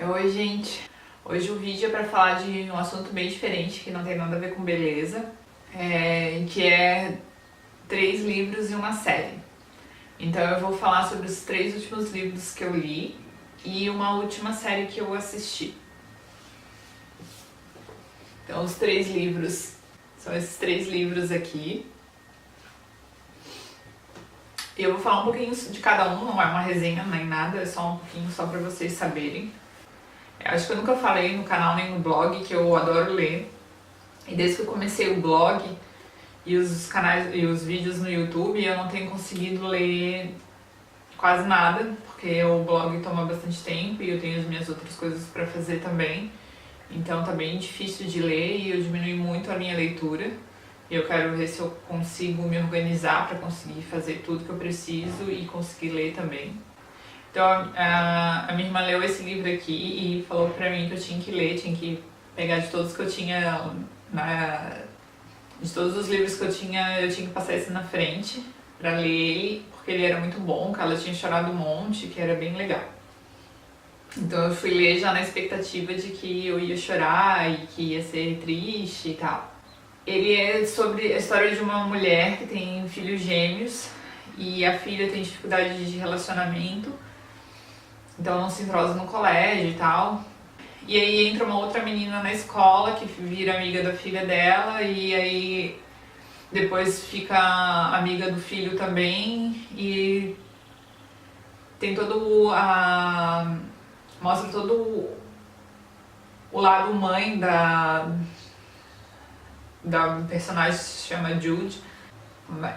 Oi, gente. Hoje o vídeo é para falar de um assunto bem diferente, que não tem nada a ver com beleza, que é 3 livros e uma série. Então eu vou falar sobre os 3 últimos livros que eu li e uma última série que eu assisti. Então os 3 livros são esses 3 livros aqui. E eu vou falar um pouquinho de cada um, não é uma resenha nem nada, é só um pouquinho só para vocês saberem. Acho que eu nunca falei no canal nem no blog que eu adoro ler. E desde que eu comecei o blog e os canais e os vídeos no YouTube, eu não tenho conseguido ler quase nada, porque o blog toma bastante tempo e eu tenho as minhas outras coisas para fazer também. Então tá bem difícil de ler e eu diminui muito a minha leitura. E eu quero ver se eu consigo me organizar para conseguir fazer tudo que eu preciso e conseguir ler também. Então a minha irmã leu esse livro aqui e falou pra mim que eu tinha que ler, tinha que pegar de todos que eu tinha, de todos os livros que eu tinha que passar esse na frente pra ler ele, porque ele era muito bom, que ela tinha chorado um monte, que era bem legal. Então eu fui ler já na expectativa de que eu ia chorar e que ia ser triste e tal. Ele é sobre a história de uma mulher que tem filhos gêmeos e a filha tem dificuldade de relacionamento. Então não se entrosa no colégio e tal. E aí entra uma outra menina na escola que vira amiga da filha dela e aí depois fica amiga do filho também e tem mostra todo o lado mãe da personagem que se chama Jude.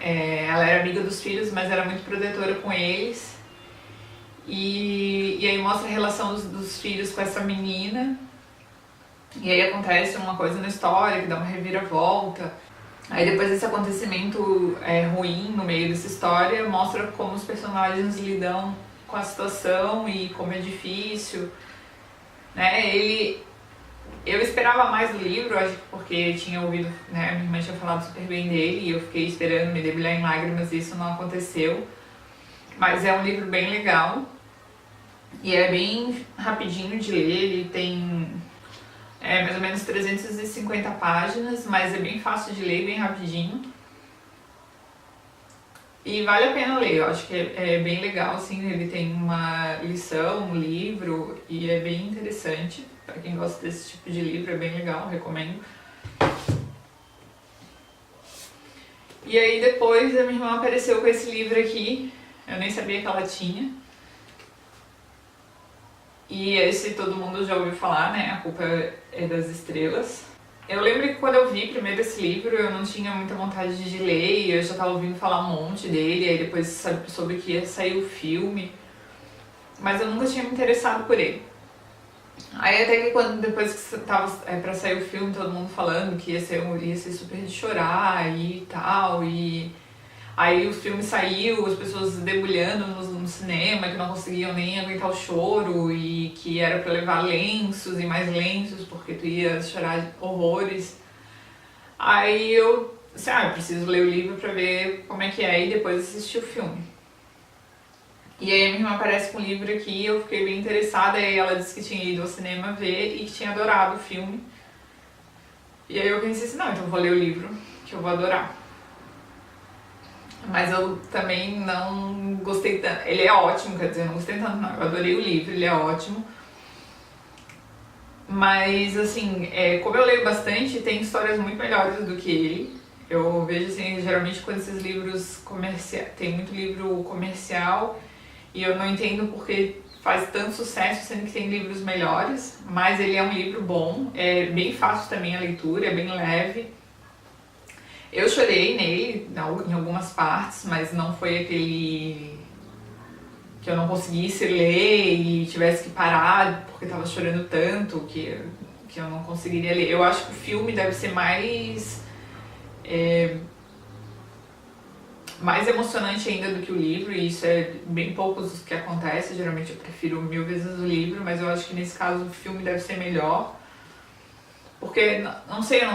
Ela era amiga dos filhos, mas era muito protetora com eles. E aí mostra a relação dos filhos com essa menina. E aí acontece uma coisa na história que dá uma reviravolta. Aí depois desse acontecimento ruim no meio dessa história, mostra como os personagens lidam com a situação e como é difícil, né? Eu esperava mais do livro, acho que porque tinha ouvido, né, minha irmã tinha falado super bem dele e eu fiquei esperando me debulhar em lágrimas e isso não aconteceu. Mas é um livro bem legal. E é bem rapidinho de ler, ele tem mais ou menos 350 páginas, mas é bem fácil de ler, bem rapidinho. E vale a pena ler, eu acho que é bem legal, assim, ele tem uma lição, um livro, e é bem interessante. Para quem gosta desse tipo de livro, é bem legal, recomendo. E aí depois a minha irmã apareceu com esse livro aqui, eu nem sabia que ela tinha. E esse todo mundo já ouviu falar, né? A Culpa é das Estrelas. Eu lembro que quando eu vi primeiro esse livro, eu não tinha muita vontade de ler, e eu já tava ouvindo falar um monte dele, aí depois soube que ia sair o filme, mas eu nunca tinha me interessado por ele. Aí até que depois que tava pra sair o filme, todo mundo falando que ia ser super de chorar e tal, e aí o filme saiu, as pessoas debulhando no cinema, que não conseguiam nem aguentar o choro e que era pra levar lenços e mais lenços porque tu ia chorar horrores. Aí eu preciso ler o livro pra ver como é que é e depois assistir o filme. E aí a minha irmã aparece com o livro aqui, eu fiquei bem interessada, e aí ela disse que tinha ido ao cinema ver e que tinha adorado o filme. E aí eu pensei assim, não, então eu vou ler o livro, que eu vou adorar. Mas eu também não gostei tanto. Ele é ótimo, quer dizer, eu não gostei tanto não. Eu adorei o livro, ele é ótimo. Mas assim, como eu leio bastante, tem histórias muito melhores do que ele. Eu vejo assim, geralmente quando esses livros tem muito livro comercial e eu não entendo porque faz tanto sucesso, sendo que tem livros melhores. Mas ele é um livro bom, é bem fácil também a leitura, é bem leve. Eu chorei nele, em algumas partes, mas não foi aquele que eu não conseguisse ler e tivesse que parar porque estava chorando tanto que eu não conseguiria ler. Eu acho que o filme deve ser mais emocionante ainda do que o livro, e isso é bem poucos que acontece. Geralmente eu prefiro 1000 vezes o livro, mas eu acho que nesse caso o filme deve ser melhor. Porque, não sei, eu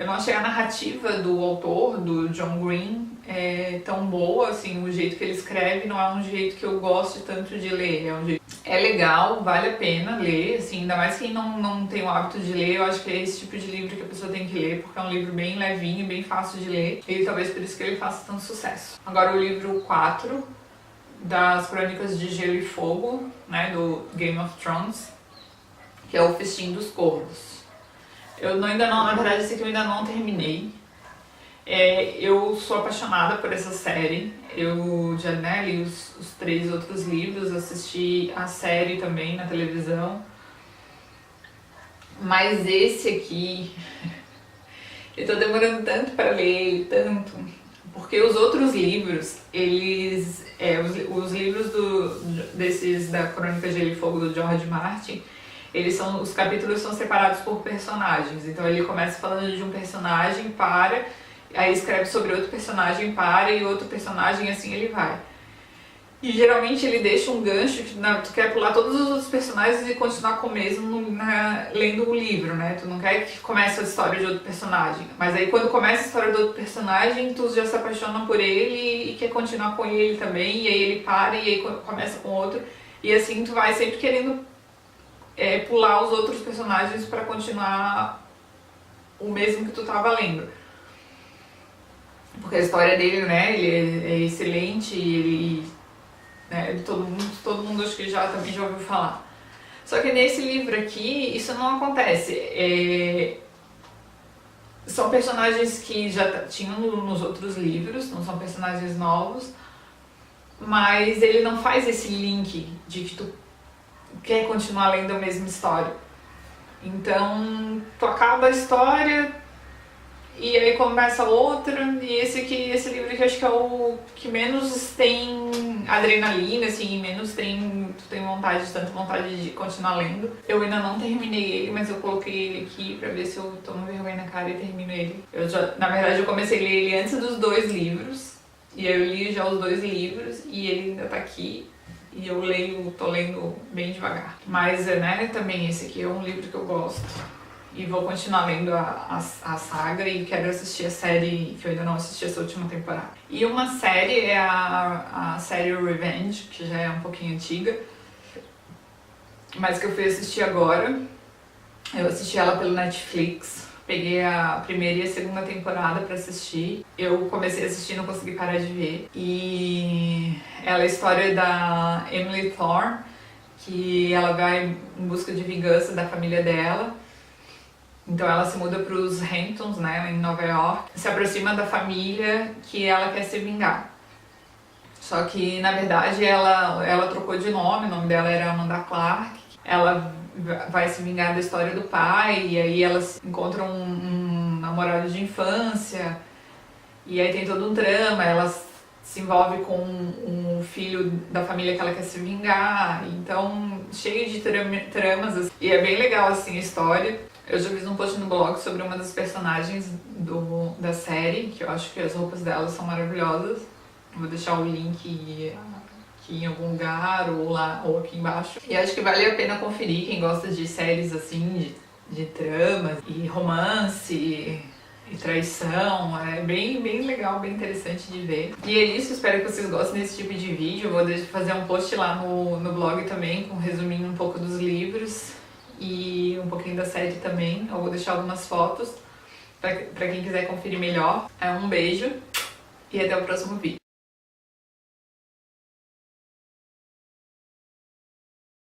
não achei a narrativa do autor, do John Green, tão boa, assim, o jeito que ele escreve não é um jeito que eu gosto tanto de ler, é legal, vale a pena ler, assim, ainda mais quem não tem o hábito de ler, eu acho que é esse tipo de livro que a pessoa tem que ler, porque é um livro bem levinho, bem fácil de ler, e talvez por isso que ele faça tanto sucesso. Agora o livro 4, das Crônicas de Gelo e Fogo, né, do Game of Thrones, que é O Festim dos Corvos. Na verdade esse aqui eu ainda não terminei. Eu sou apaixonada por essa série, eu já li os 3 outros livros, assisti a série também na televisão, mas esse aqui, eu tô demorando tanto para ler, tanto, porque os outros livros, os livros da Crônica de Gelo e Fogo do George Martin, os capítulos são separados por personagens, então ele começa falando de um personagem aí escreve sobre outro personagem e outro personagem, assim ele vai. E geralmente ele deixa um gancho que tu quer pular todos os outros personagens e continuar com o mesmo lendo o livro, né? Tu não quer que comece a história de outro personagem. Mas aí quando começa a história do outro personagem, tu já se apaixona por ele e quer continuar com ele também. E aí ele para e aí começa com outro. E assim tu vai sempre querendo pular os outros personagens para continuar o mesmo que tu tava lendo. Porque a história dele, né, ele é excelente, todo mundo acho que também já ouviu falar. Só que nesse livro aqui, isso não acontece. São personagens que já tinham nos outros livros, não são personagens novos, mas ele não faz esse link de que tu quer continuar lendo a mesma história. Então, tu acaba a história e aí começa outra, e esse livro aqui acho que é o que menos tem adrenalina, assim, menos tu tem tanta vontade de continuar lendo. Eu ainda não terminei ele, mas eu coloquei ele aqui pra ver se eu tomo vergonha na cara e termino ele. Na verdade eu comecei a ler ele antes dos 2 livros, e aí eu li já os 2 livros, e ele ainda tá aqui, e tô lendo bem devagar. Mas, também esse aqui é um livro que eu gosto. E vou continuar lendo a saga e quero assistir a série, que eu ainda não assisti essa última temporada. E uma série é a série Revenge, que já é um pouquinho antiga, mas que eu fui assistir agora. Eu assisti ela pelo Netflix, peguei a primeira e a segunda temporada pra assistir. Eu comecei a assistir e não consegui parar de ver. E ela é a história da Emily Thorne, que ela vai em busca de vingança da família dela. Então ela se muda para os Hamptons, né, em Nova York, se aproxima da família que ela quer se vingar. Só que, na verdade, ela trocou de nome, o nome dela era Amanda Clark. Ela vai se vingar da história do pai, e aí elas encontram um namorado de infância, e aí tem todo um drama, ela se envolve com um filho da família que ela quer se vingar, então cheio de tramas, assim. E é bem legal assim a história. Eu já fiz um post no blog sobre uma das personagens da série, que eu acho que as roupas dela são maravilhosas. Vou deixar o link aqui em algum lugar ou aqui embaixo. E acho que vale a pena conferir quem gosta de séries assim, de tramas e romance e traição. É bem legal, bem interessante de ver. E é isso, espero que vocês gostem desse tipo de vídeo. Eu vou fazer um post lá no blog também, resumindo um pouco dos livros e um pouquinho da série também. Eu vou deixar algumas fotos pra quem quiser conferir melhor. Um beijo e até o próximo vídeo.